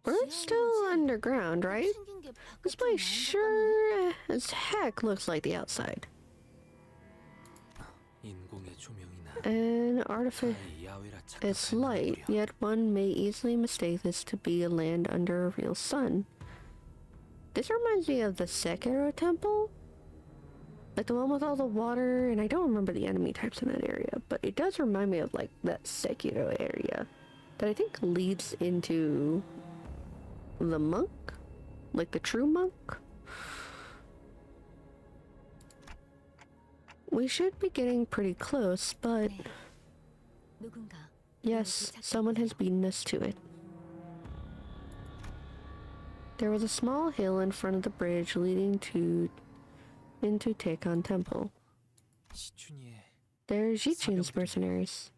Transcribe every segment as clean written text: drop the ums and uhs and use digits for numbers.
We're still underground, right? This place sure as heck looks like the outside. An artifice is light, yet one may easily mistake this to be a land under a real sun. This reminds me of the Sekiro temple? Like the one with all the water, and I don't remember the enemy types in that area, but it does remind me of like that Sekiro area that I think leads into the monk? Like the true monk? We should be getting pretty close, but yes, someone has beaten us to it. There was a small hill in front of the bridge leading into Taekon Temple. There's Yichun's mercenaries.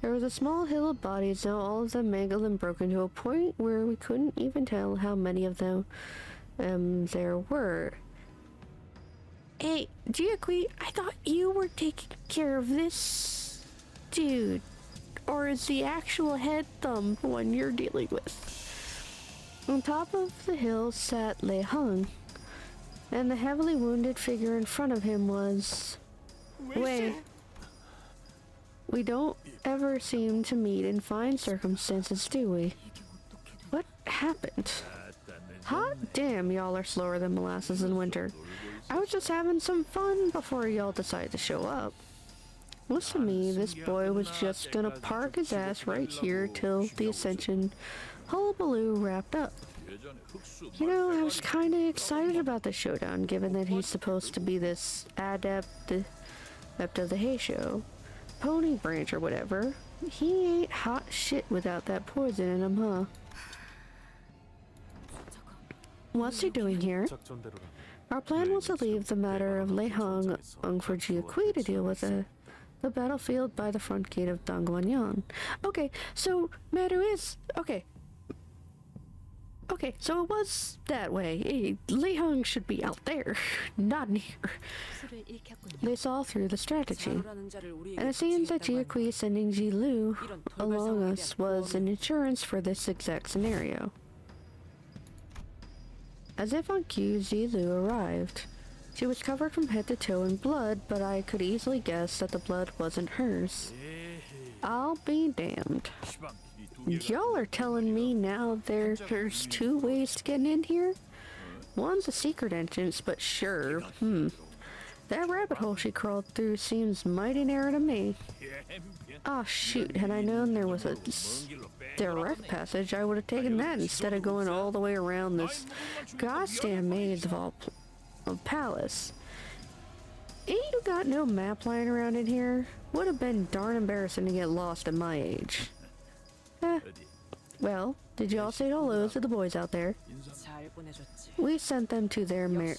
There was a small hill of bodies, now all of them mangled and broken to a point where we couldn't even tell how many of them there were. Hey, Jiakui, I thought you were taking care of this dude. Or is the actual head thumb the one you're dealing with? On top of the hill sat Lei Hung, and the heavily wounded figure in front of him was... Wei. We don't ever seem to meet in fine circumstances, do we? What happened? Hot damn, y'all are slower than molasses in winter. I was just having some fun before y'all decided to show up. Listen to me, this boy was just gonna park his ass right here till the Ascension hullabaloo wrapped up. You know, I was kinda excited about the showdown, given that he's supposed to be this adept of the Heisho. Pony branch or whatever. He ain't hot shit without that poison in him, huh? What's he doing here? Our plan was to leave the matter of Lei Hung for Jiakui to deal with the battlefield by the front gate of Dongguanyang. Okay, so Maru is... Okay, so it was that way. Lei Hung should be out there, not in here. They saw through the strategy. And it seems that Jiakui sending Ji Lu along us was an insurance for this exact scenario. As if on cue, Ji Lu arrived. She was covered from head to toe in blood, but I could easily guess that the blood wasn't hers. I'll be damned. Y'all are telling me now there's two ways to get in here? One's a secret entrance, but sure, That rabbit hole she crawled through seems mighty narrow to me. Ah, shoot, had I known there was a direct passage, I would have taken that instead of going all the way around this goddamn maze of palace. Ain't you got no map lying around in here? Would have been darn embarrassing to get lost at my age. Well, did you all say hello to the boys out there? We sent them to them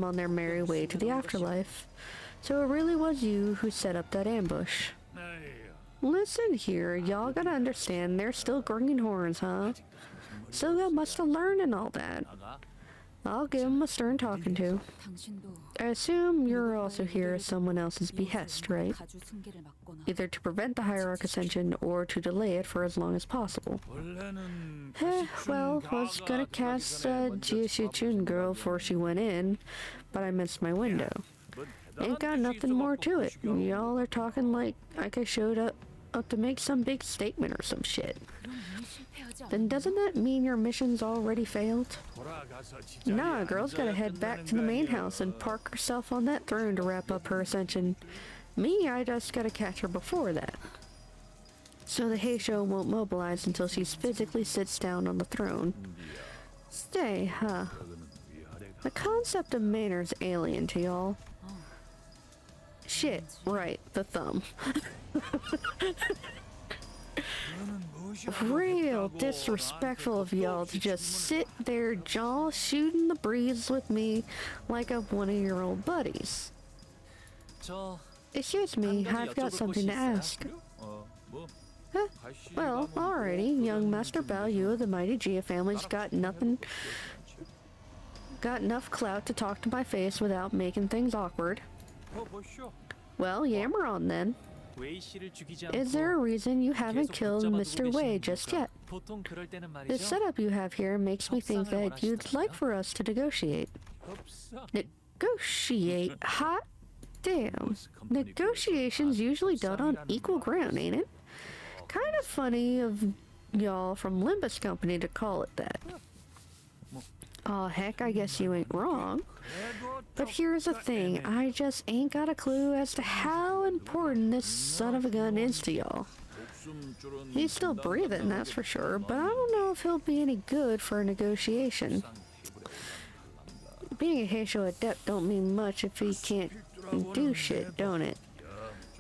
on their merry way to the afterlife. So it really was you who set up that ambush. Listen here, y'all gotta understand, they're still green horns, huh? Still got much to learn and all that. I'll give them a stern talking to. I assume you're also here as someone else's behest, right? Either to prevent the Hierarch Ascension or to delay it for as long as possible. Well, I was gonna cast Jiu Chun girl before she went in, but I missed my window. Ain't got nothing more to it. Y'all are talking like I showed up to make some big statement or some shit. Then doesn't that mean your mission's already failed? Nah, girl's gotta head back to the main house and park herself on that throne to wrap up her ascension. Me, I just gotta catch her before that. So the Heisho won't mobilize until she physically sits down on the throne. Stay, huh? The concept of manner's alien to y'all. Shit, right, the thumb. Real disrespectful of y'all to just sit there jaw shooting the breeze with me like I'm one of your old buddies. Excuse me, I've got something to ask. Huh? Well, alrighty, young Master Bao Yu of the mighty Jia family's got enough clout to talk to my face without making things awkward. Well, yammer on then. Is there a reason you haven't killed Mr. Wei just yet? This setup you have here makes me think that you'd like for us to negotiate. Negotiate? Hot damn. Negotiation's usually done on equal ground, ain't it? Kind of funny of y'all from Limbus Company to call it that. Aw, heck, I guess you ain't wrong. But here's the thing, I just ain't got a clue as to how important this son of a gun is to y'all. He's still breathing, that's for sure, but I don't know if he'll be any good for a negotiation. Being a Heisho adept don't mean much if he can't do shit, don't it?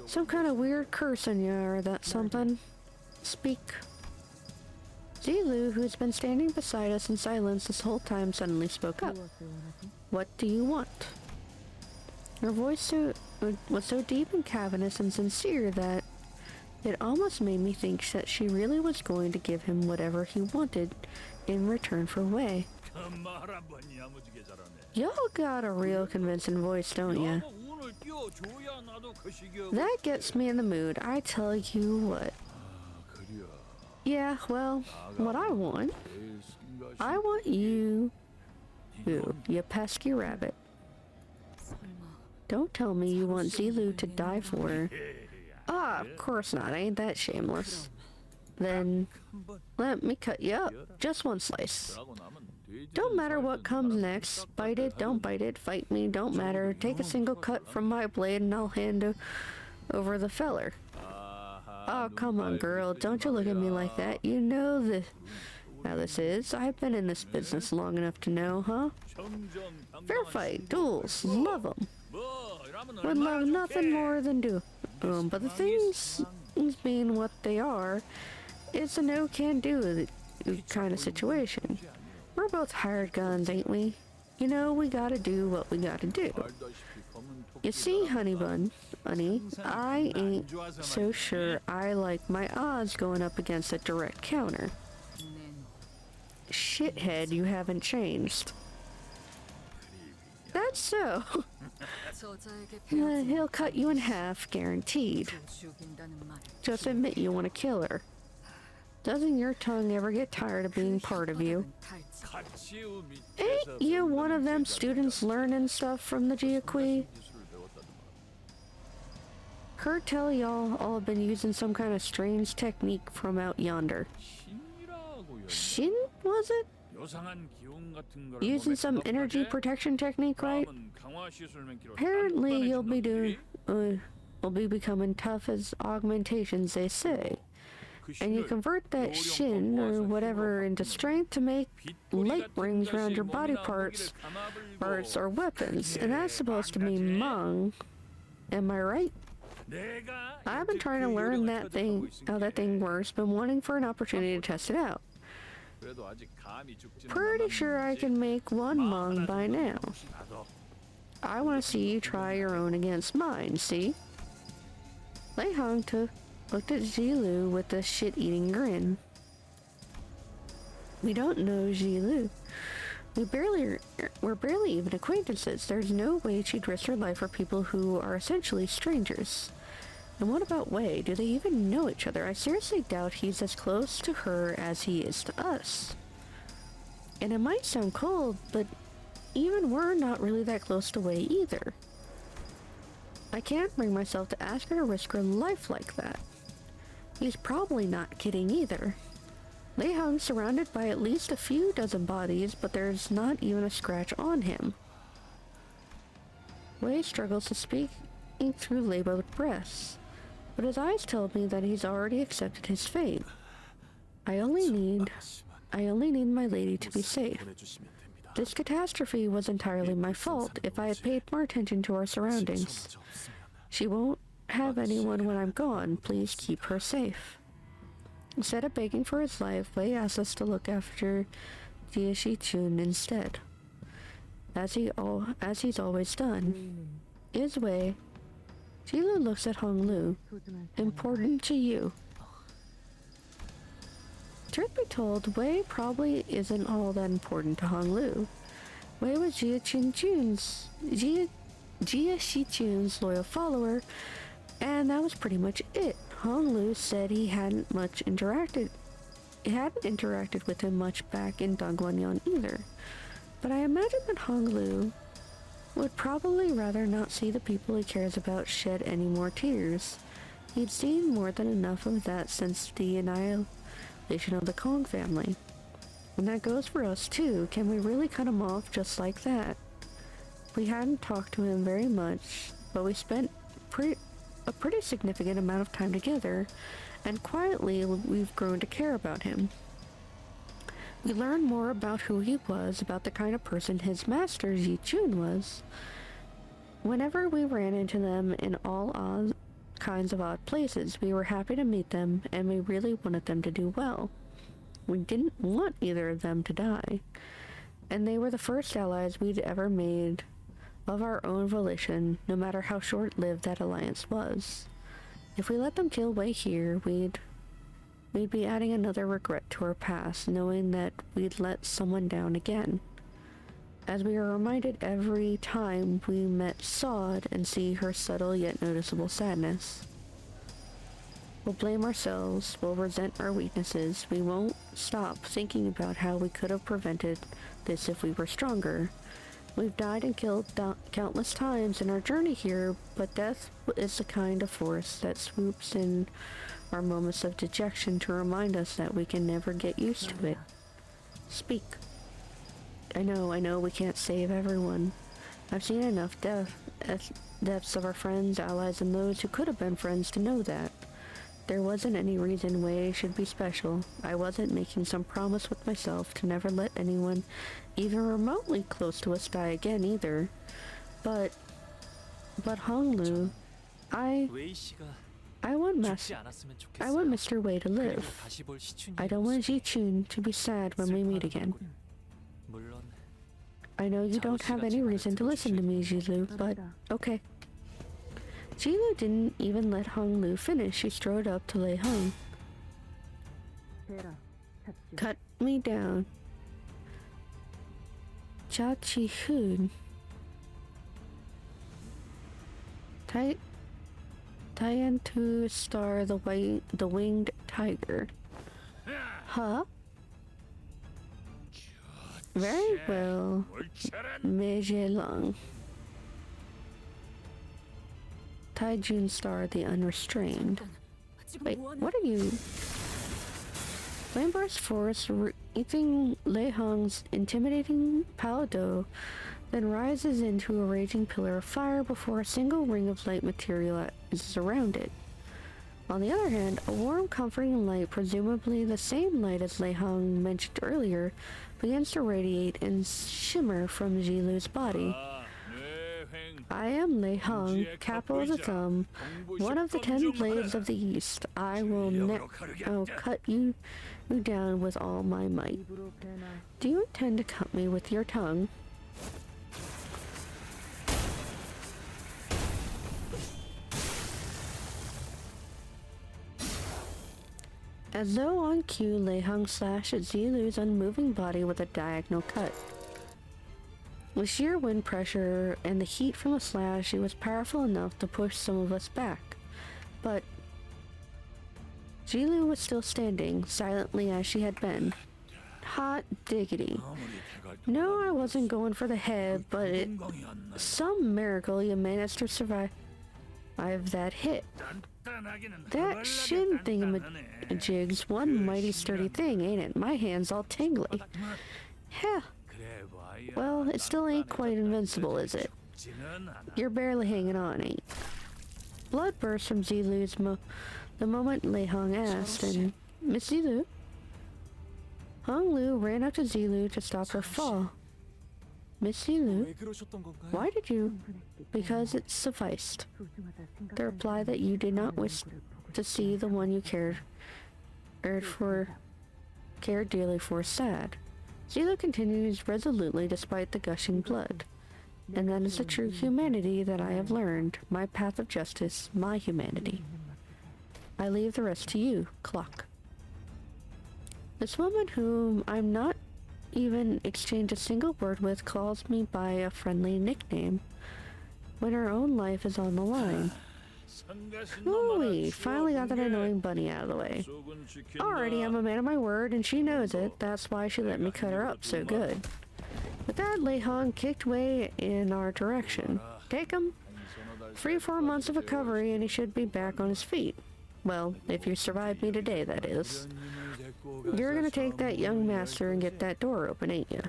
Some kind of weird curse on you, or that something? Speak. Zilu, who's been standing beside us in silence this whole time, suddenly spoke up. What do you want? Her voice was so deep and cavernous and sincere that it almost made me think that she really was going to give him whatever he wanted in return for Wei. Y'all got a real convincing voice, don't ya? That gets me in the mood, I tell you what. Yeah, well, what I want you, you pesky rabbit. Don't tell me you want Zilu to die for her. Ah, of course not, ain't that shameless. Then, let me cut you up, just one slice. Don't matter what comes next, bite it, don't bite it, fight me, don't matter. Take a single cut from my blade and I'll hand over the feller. Oh, come on, girl. Don't you look at me like that. You know how this is. I've been in this business long enough to know, huh? Fair fight, duels, love 'em. Would love nothing more than do 'em. But the things being what they are, it's a no-can-do kind of situation. We're both hired guns, ain't we? You know, we gotta do what we gotta do. You see, honey, I ain't so sure I like my odds going up against a direct counter. Shithead, you haven't changed. That's so. He'll cut you in half, guaranteed. Just admit you want to kill her. Doesn't your tongue ever get tired of being part of you? Ain't you one of them students learning stuff from the Jiakui? Heard tell y'all all have been using some kind of strange technique from out yonder. Shin, was it? Using some energy protection technique, right? Apparently you'll be becoming tough as augmentations, they say. And you convert that shin or whatever into strength to make light rings around your body parts or weapons. And that's supposed to be Hmong. Am I right? I've been trying to learn how that thing works, been wanting for an opportunity to test it out. Pretty sure I can make one Hmong by now. I want to see you try your own against mine, see? Lei Hongta looked at Zilu with a shit-eating grin. We don't know Zilu. We're barely even acquaintances. There's no way she'd risk her life for people who are essentially strangers. And what about Wei? Do they even know each other? I seriously doubt he's as close to her as he is to us. And it might sound cold, but even we're not really that close to Wei either. I can't bring myself to ask her to risk her life like that. He's probably not kidding either. Lei Hong's surrounded by at least a few dozen bodies, but there's not even a scratch on him. Wei struggles to speak through labored breaths, but his eyes tell me that he's already accepted his fate. I only need my lady to be safe. This catastrophe was entirely my fault. If I had paid more attention to our surroundings. She won't have anyone when I'm gone. Please keep her safe. Instead of begging for his life, Wei asks us to look after Jie Chun instead, as he's always done. Is Wei? Zilu looks at Hong Lu. Important to you? Truth be told, Wei probably isn't all that important to Hong Lu. Wei was Jie Jia Shichun's loyal follower, and that was pretty much it. Hong Lu said he hadn't interacted with him much back in Dongguanyang either. But I imagine that Hong Lu would probably rather not see the people he cares about shed any more tears. He'd seen more than enough of that since the annihilation of the Kong family. And that goes for us too. Can we really cut him off just like that? We hadn't talked to him very much, but we spent a pretty significant amount of time together, and quietly we've grown to care about him. We learned more about who he was, about the kind of person his master Ji Chun was. Whenever we ran into them in all kinds of odd places, we were happy to meet them, and we really wanted them to do well. We didn't want either of them to die, and they were the first allies we'd ever made of our own volition, no matter how short-lived that alliance was. If we let them kill Wei here, we'd be adding another regret to our past, knowing that we'd let someone down again. As we are reminded every time we met Sod and see her subtle yet noticeable sadness. We'll blame ourselves, we'll resent our weaknesses, we won't stop thinking about how we could have prevented this if we were stronger. We've died and killed countless times in our journey here, but death is the kind of force that swoops in our moments of dejection to remind us that we can never get used to it. Speak. I know we can't save everyone. I've seen enough deaths of our friends, allies, and those who could have been friends to know that. There wasn't any reason Wei should be special. I wasn't making some promise with myself to never let anyone even remotely close to us die again either. But Hong Lu, I want Mr. Wei to live. I don't want Ji Chun to be sad when we meet again. I know you don't have any reason to listen to me, Jilu, but okay. Jilu didn't even let Hong Lu finish. She strode up to Lei Hong. Cut me down. Cha Chi Hoon. Tyan to star the winged tiger. Huh? Very well, Meije Long. Taijun Star the Unrestrained. Wait, what are you? Flame-burst force reaping Lei Hong's intimidating Palado, then rises into a raging pillar of fire before a single ring of light materializes around it. On the other hand, a warm, comforting light, presumably the same light as Lei Hong mentioned earlier, begins to radiate and shimmer from Jilu's body. I am Lei Hong, capital of the thumb, one of the 10 blades of the east. I will cut you down with all my might. Do you intend to cut me with your tongue? As though on cue, Lei Hong slashed at Zilu's unmoving body with a diagonal cut. With sheer wind pressure and the heat from the slash, it was powerful enough to push some of us back. But Jilu was still standing, silently as she had been. Hot diggity. No, I wasn't going for the head, but some miracle you managed to survive that hit. That shin thingamajig's one mighty sturdy thing, ain't it? My hand's all tingly. Heh. Well, it still ain't quite invincible, is it? You're barely hanging on, ain't? Blood burst from Zilu's the moment Lei Hong asked, and Miss Zilu? Hong Lu ran up to Zilu to stop her fall. Miss Zilu, why did you? Because it sufficed. The reply that you did not wish to see the one you cared dearly for sad. Zilu continues resolutely despite the gushing blood. And that is the true humanity that I have learned, my path of justice, my humanity. I leave the rest to you, Clock. This woman whom I'm not even exchanged a single word with calls me by a friendly nickname. when our own life is on the line. Ooh, we finally got that annoying bunny out of the way. Already, I'm a man of my word, and she knows it. That's why she let me cut her up so good. With that, Lei Hong kicked way in our direction. Take him. 3-4 months of recovery, and he should be back on his feet. Well, if you survive me today, that is. You're gonna take that young master and get that door open, ain't you?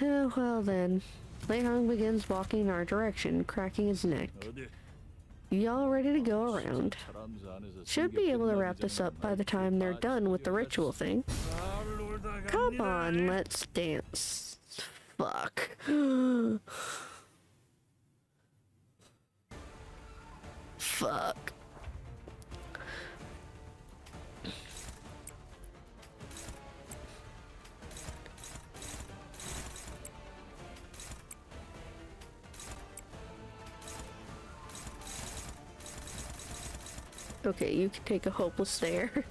Well then. Lei Hong begins walking in our direction, cracking his neck. Y'all ready to go around? Should be able to wrap this up by the time they're done with the ritual thing. Come on, let's dance. Fuck. Fuck. Okay, you can take a hopeless stare.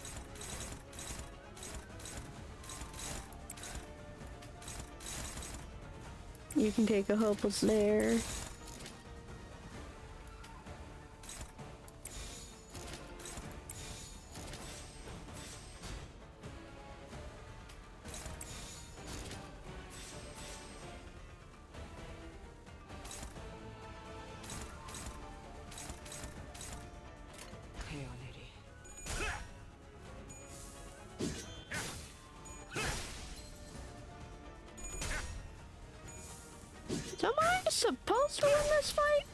You can take a hopeless stare. Am I supposed to win this fight?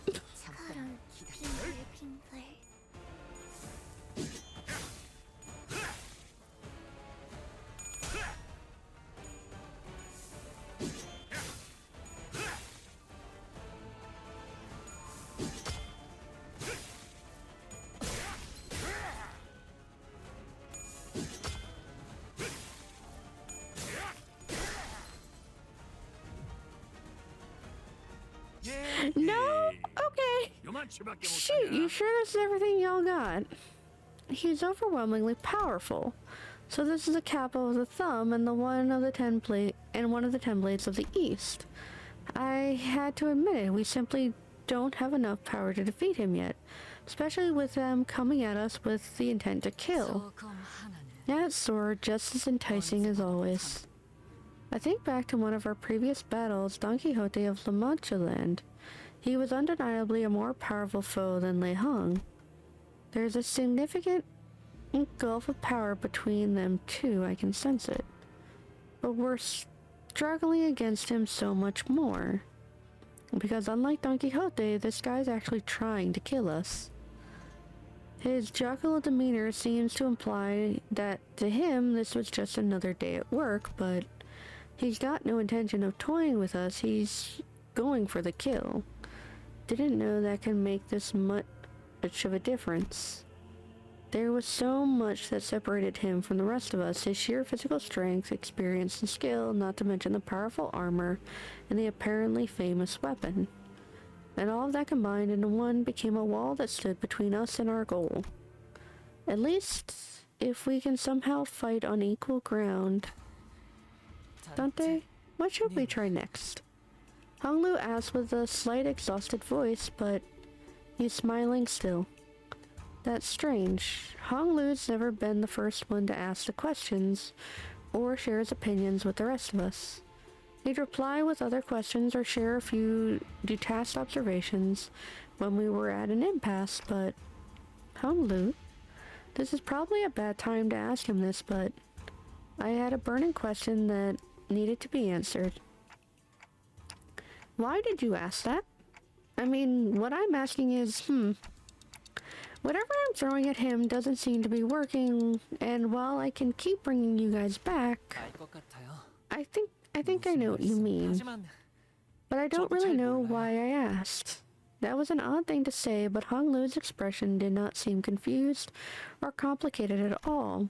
No? Okay. Shoot, you sure this is everything y'all got? He's overwhelmingly powerful. So this is the capital of the thumb and one of the 10 blades of the east. I had to admit it, we simply don't have enough power to defeat him yet, especially with them coming at us with the intent to kill. That sword just as enticing as always. I think back to one of our previous battles, Don Quixote of La Mancha Land. He was undeniably a more powerful foe than Lei Hong. There's a significant gulf of power between them two, I can sense it. But we're struggling against him so much more. Because unlike Don Quixote, this guy's actually trying to kill us. His jocular demeanor seems to imply that to him this was just another day at work, but he's got no intention of toying with us, he's going for the kill. Didn't know that can make this much of a difference. There was so much that separated him from the rest of us, his sheer physical strength, experience, and skill, not to mention the powerful armor and the apparently famous weapon. And all of that combined into one became a wall that stood between us and our goal. At least, if we can somehow fight on equal ground. Dante, what should we try next? Honglu asked with a slight exhausted voice, but he's smiling still. That's strange. Honglu's never been the first one to ask the questions or share his opinions with the rest of us. He'd reply with other questions or share a few detached observations when we were at an impasse, but Honglu, this is probably a bad time to ask him this, but I had a burning question that needed to be answered. Why did you ask that? I mean, what I'm asking is, whatever I'm throwing at him doesn't seem to be working, and while I can keep bringing you guys back, I think I know what you mean. But I don't really know why I asked. That was an odd thing to say, but Honglu's expression did not seem confused or complicated at all.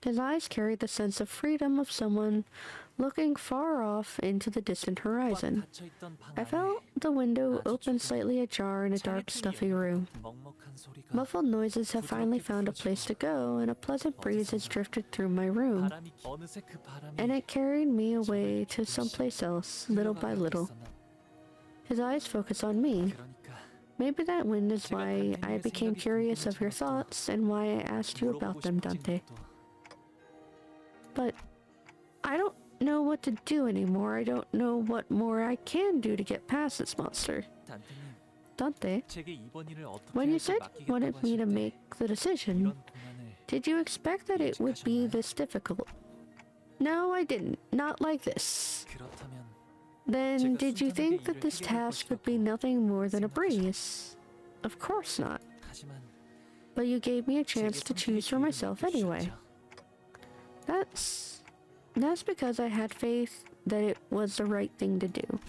His eyes carried the sense of freedom of someone looking far off into the distant horizon. I felt the window open slightly ajar in a dark, stuffy room. Muffled noises have finally found a place to go, and a pleasant breeze has drifted through my room. And it carried me away to someplace else, little by little. His eyes focus on me. Maybe that wind is why I became curious of your thoughts and why I asked you about them, Dante. But I don't know what to do anymore. I don't know what more I can do to get past this monster. Dante, when you said you wanted me to make the decision, did you expect that it would be this difficult? No, I didn't. Not like this. Then, did you think that this task would be nothing more than a breeze? Of course not. But you gave me a chance to choose for myself anyway. That's because I had faith that it was the right thing to do.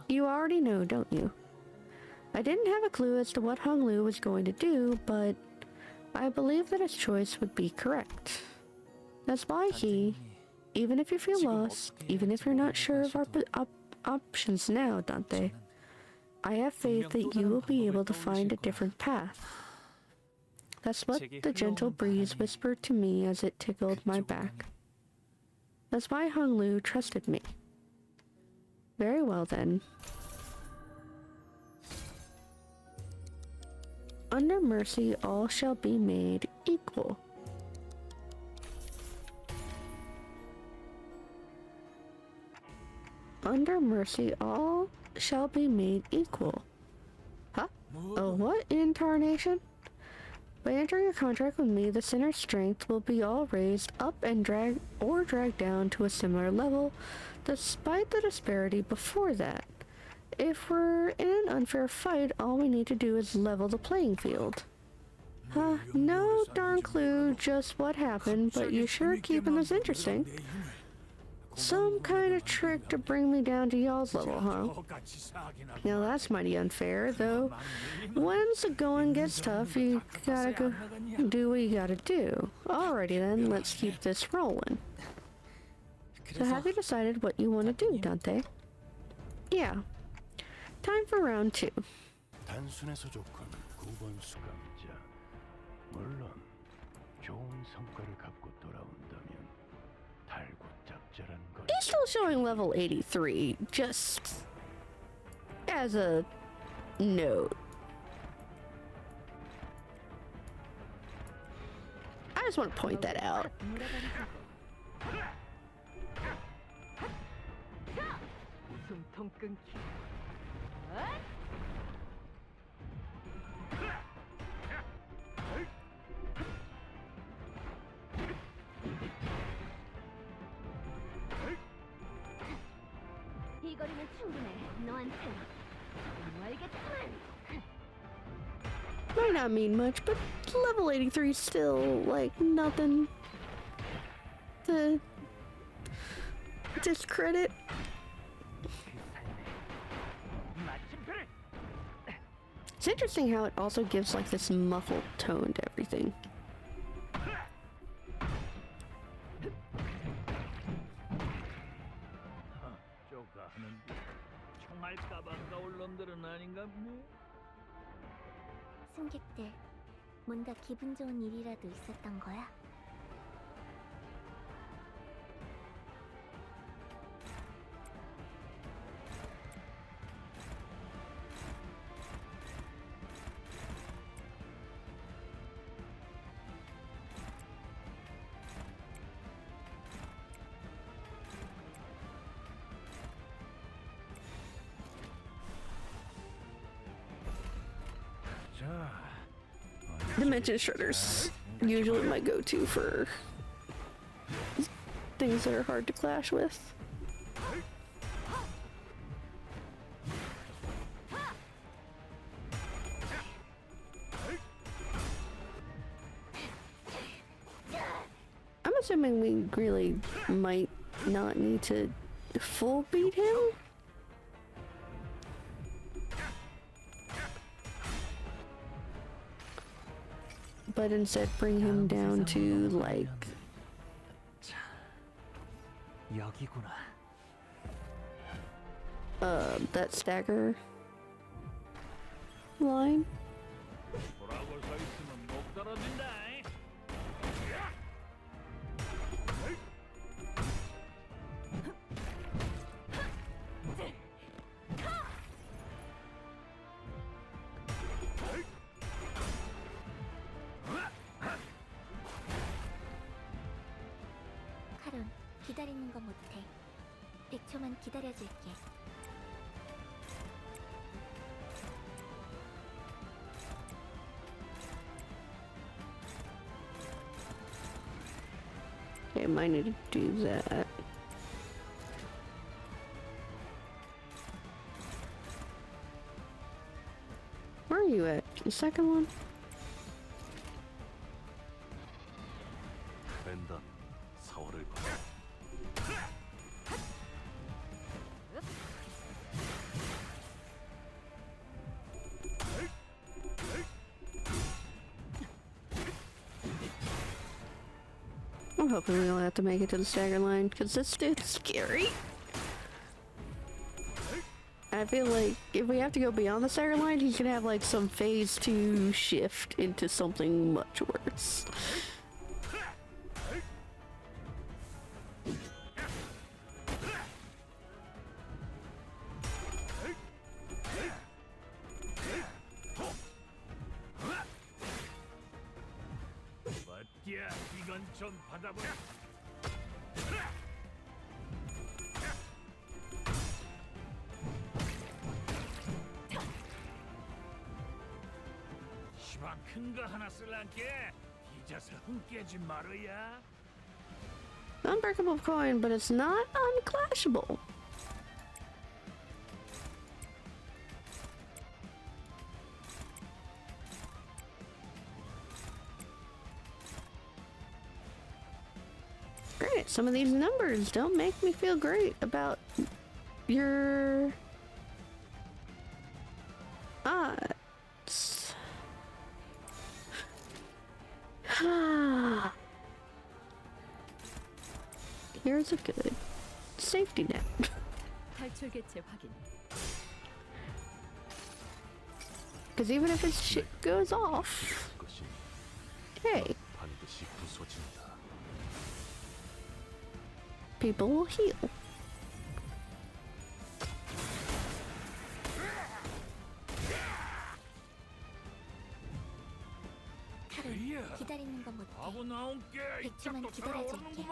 You already know, don't you? I didn't have a clue as to what Hung Lu was going to do, but I believe that his choice would be correct. That's why he, even if you feel lost, even if you're not sure of our options now, Dante, I have faith that you will be able to find a different path. That's what the gentle breeze whispered to me as it tickled my back. That's why Hung Lu trusted me. Very well then. Under mercy, all shall be made equal. Under mercy, all shall be made equal. Huh? Oh, what incarnation? By entering a contract with me, the sinner's strength will be all raised up and dragged down to a similar level, despite the disparity before that. If we're in an unfair fight, all we need to do is level the playing field. No darn clue just what happened, but you sure are keeping this interesting. Some kind of trick to bring me down to y'all's level, huh? Now that's mighty unfair, though. Once the going gets tough, you gotta go do what you gotta do. Alrighty then, let's keep this rolling. So have you decided what you want to do, Dante? Yeah. Time for round 2. He's still showing level 83, just as a note. I just want to point that out. Might not mean much, but level 83 is still, like, nothing to discredit. It's interesting how it also gives, like, this muffled tone to everything. 승객들, 뭔가 기분 좋은 일이라도 있었던 거야? Dimension Shredder's usually my go-to for things that are hard to clash with. I'm assuming we really might not need to full beat him. But instead bring him down to, like, that stagger line. 기다리는 거 못해. 100초만 기다려줄게. Okay, I might need to do that. Where are you at? The second one? I'm hoping we don't have to make it to the stagger line, because this dude's scary. I feel like if we have to go beyond the stagger line, he's gonna have like some phase 2 shift into something much worse. Unbreakable coin, but it's not unclashable. Great, some of these numbers don't make me feel great about your odds. Here's a good safety net. Because even if his shit goes off, hey, people will heal. 기다리는 거 못해. 100초만 기다려줄게.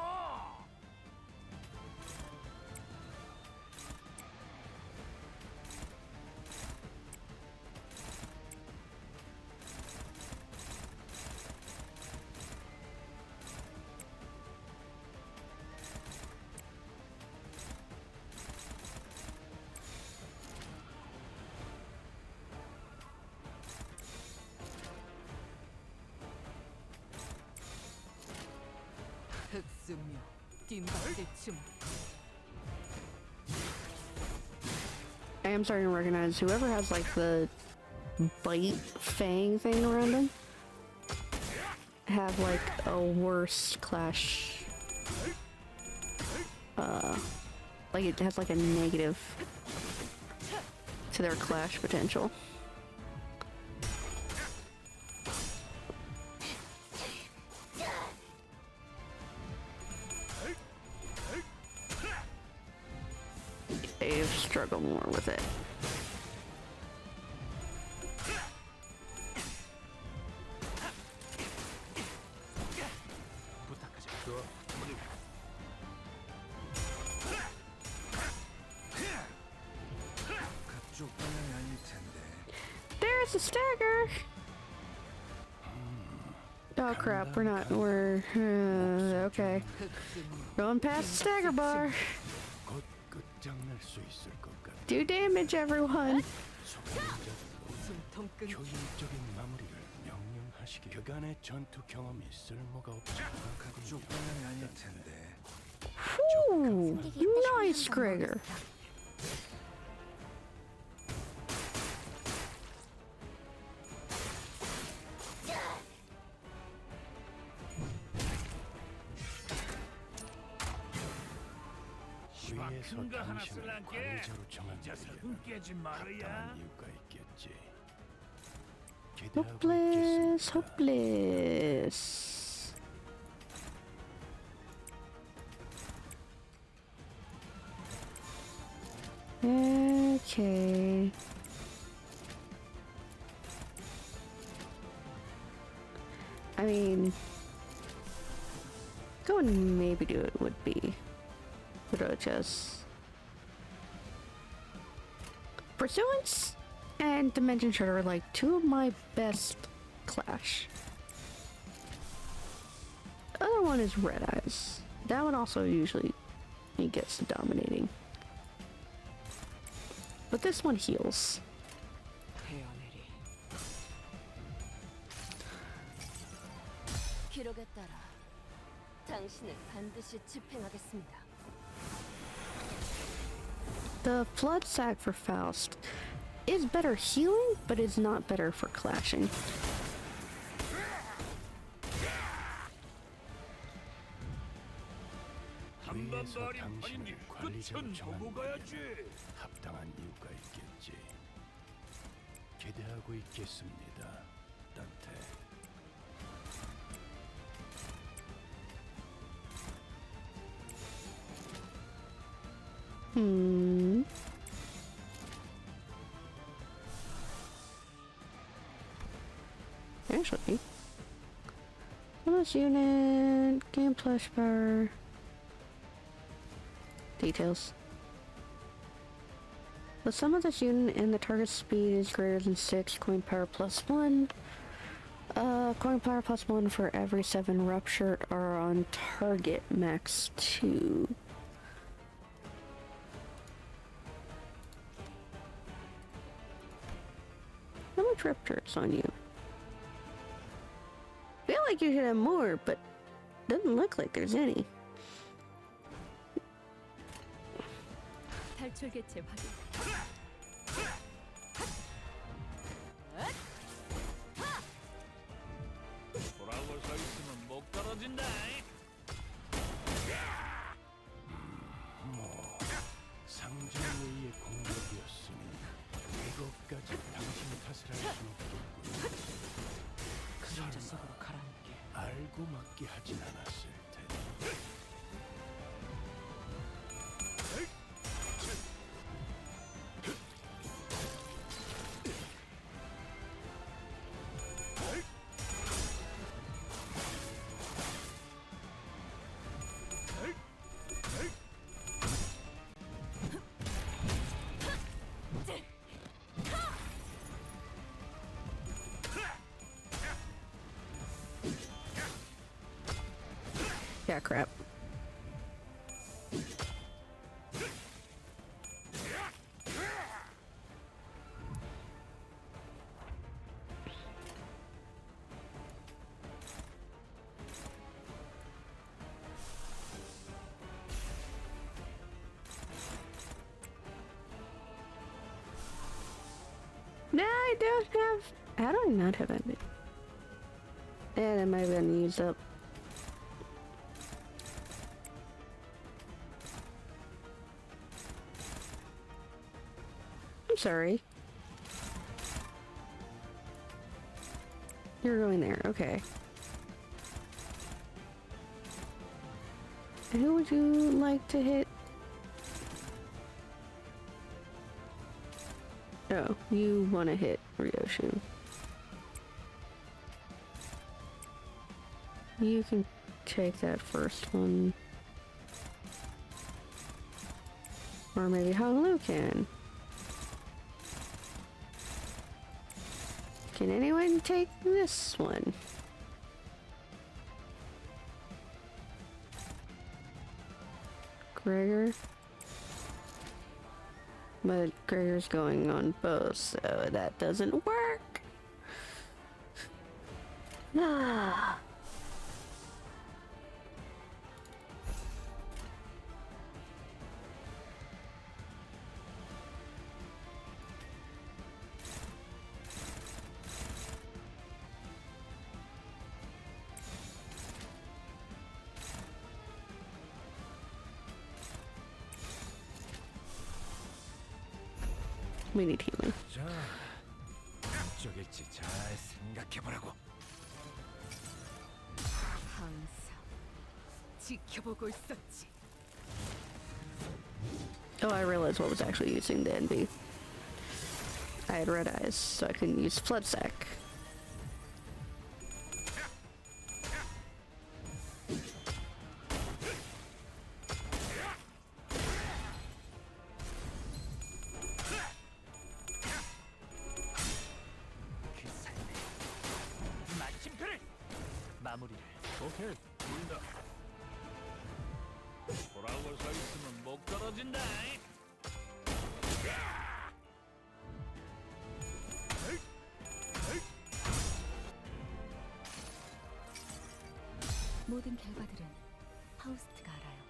I am starting to recognize whoever has like the bite fang thing around them have like a worse clash. Like it has like a negative to their clash potential. They struggle more with it. There's a stagger! Oh crap, we're okay. Going past the stagger bar. Do damage, everyone! Whew, nice, Gregor. Hopeless, hopeless. Okay. I mean, go and maybe do it would be Roaches. Pursuance and Dimension Shredder are like two of my best Clash. The other one is Red Eyes. That one also usually he gets to dominating. But this one heals. The Flood Sack for Faust is better healing, but is not better for clashing. 위에서 당신을 관리자로 정한 것에 합당한 이유가 있겠지. 기대하고 있겠습니다, 단테. Actually, bonus unit, game flash bar, details. The sum of this unit and the target speed is greater than 6, coin power plus 1. Coin power plus 1 for every 7 rupture are on target, max 2. How much rupture is on you? I feel like you should have more, but doesn't look like there's any. 상정회의의 공격이었으니 이것까지 당신 탓을 할 순 없겠군. 설마 알고 맞게 하진 않았을 테니. Yeah, crap. No, I don't have... How do I not have any? And it might have been used up. I'm sorry. You're going there, okay. Who would you like to hit? Oh, you want to hit Ryoshu. You can take that first one. Or maybe Honglu can. Can anyone take this one? Gregor? But Gregor's going on both, so that doesn't work. Ah. We need healing. 자, 어쩌겠지 잘 생각해보라고. 항상 지켜보고 있었지. Oh, I realized what was actually using the NB. I had red eyes, so I couldn't use Flood Sack. 오케이, 보인다. 돌아올 서 있으면 못 떨어진다. 모든 결과들은 파우스트가 알아요.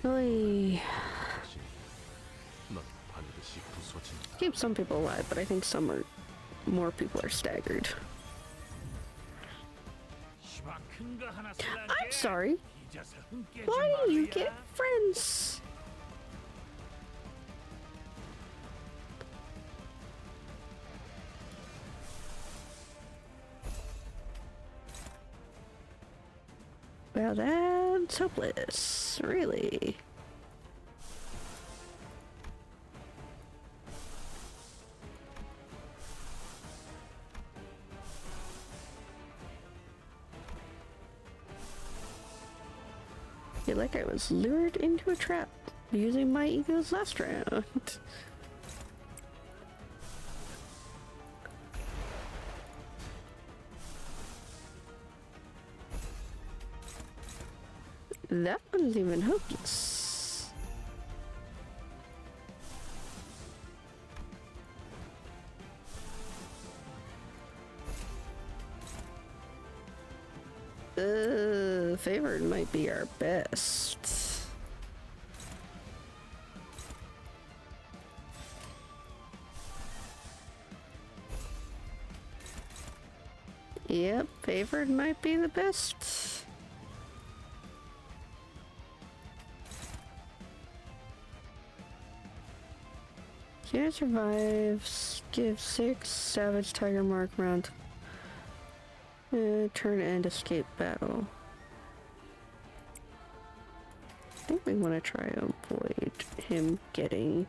Oy. 넌 반드시 부서진다. Keep some people alive, but I think more people are staggered. 큰 거 하나 I'm sorry. 잊어서 흔깨지 Why do you 말이야. get friends? Well, that's hopeless, really. I feel like I was lured into a trap using my egos last round. That one's even hopeless. Favored might be our best. Yep, favored might be the best. Can't survive. Give 6 Savage Tiger Mark round. Turn end escape battle. I think we want to try to avoid him getting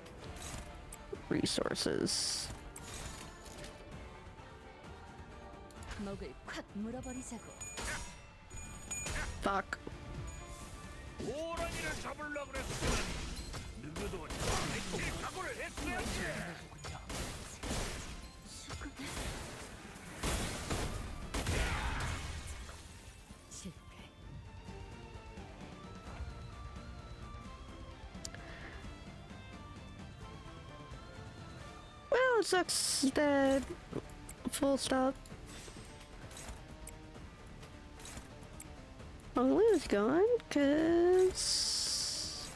resources. 목을 콱 물어버리자고. Fuck. 호랑이를 잡으려 그랬으면 누구도 정말 각오를 했어야지. 실패. Well, it sucks that full stop. Onglu's gone, cause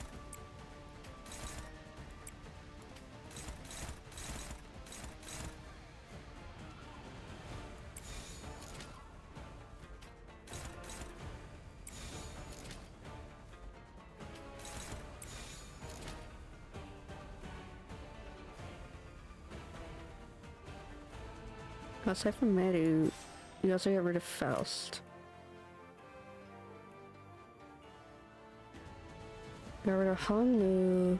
aside from Medu, you also get rid of Faust. Got rid of Honglu,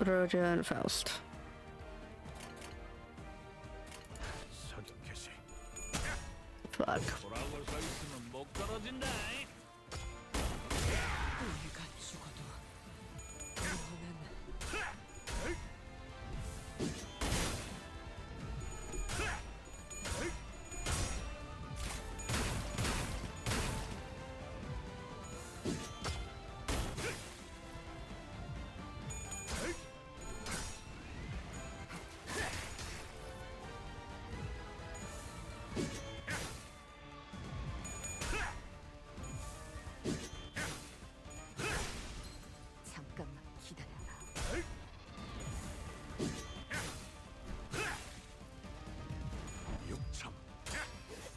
Roja, and Faust. 서격해시. Fuck. 돌아올 서 있으면 못 떨어진다. 우리가 죽어도 영혼은 잠깐만 기다려라. 육참.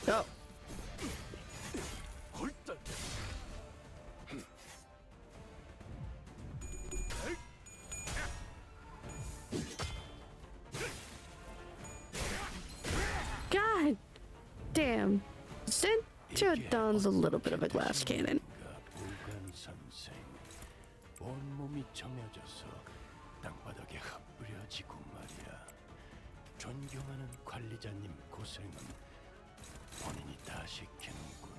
Oh. 골단. God damn. Senchodon's a little bit of a glass cannon. 불간 선생. 온몸이 점여져서 땅바닥에 흩뿌려지고 말이야. 존경하는 관리자님 고생은 본인이 다 시키는군.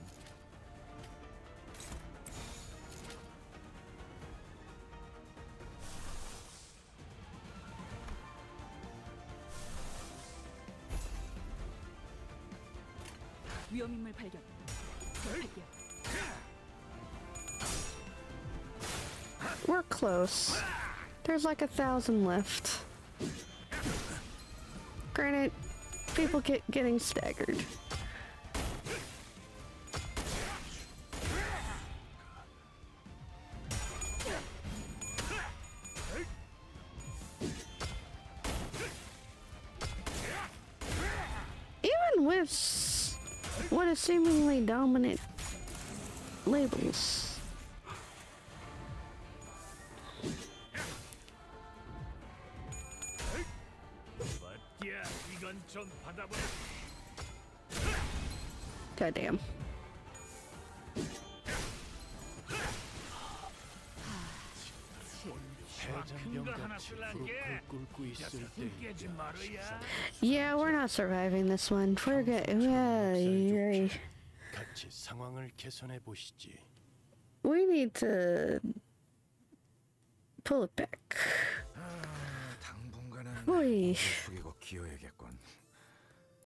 위험인물 발견. 제압할게요. We're close. There's like 1,000 left. Granted, people getting staggered. Even with what is seemingly dominant labels. 맞디야, 이건 좀 받아보라. Goddamn. 해장병같이 훌훌 끓고 있을 깨지 때 말아야. Yeah, we're not surviving this one. We're good. 같이 상황을 개선해 보시지. We need to pull it back. 당분간은 오이. 숙이고 기어야겠고.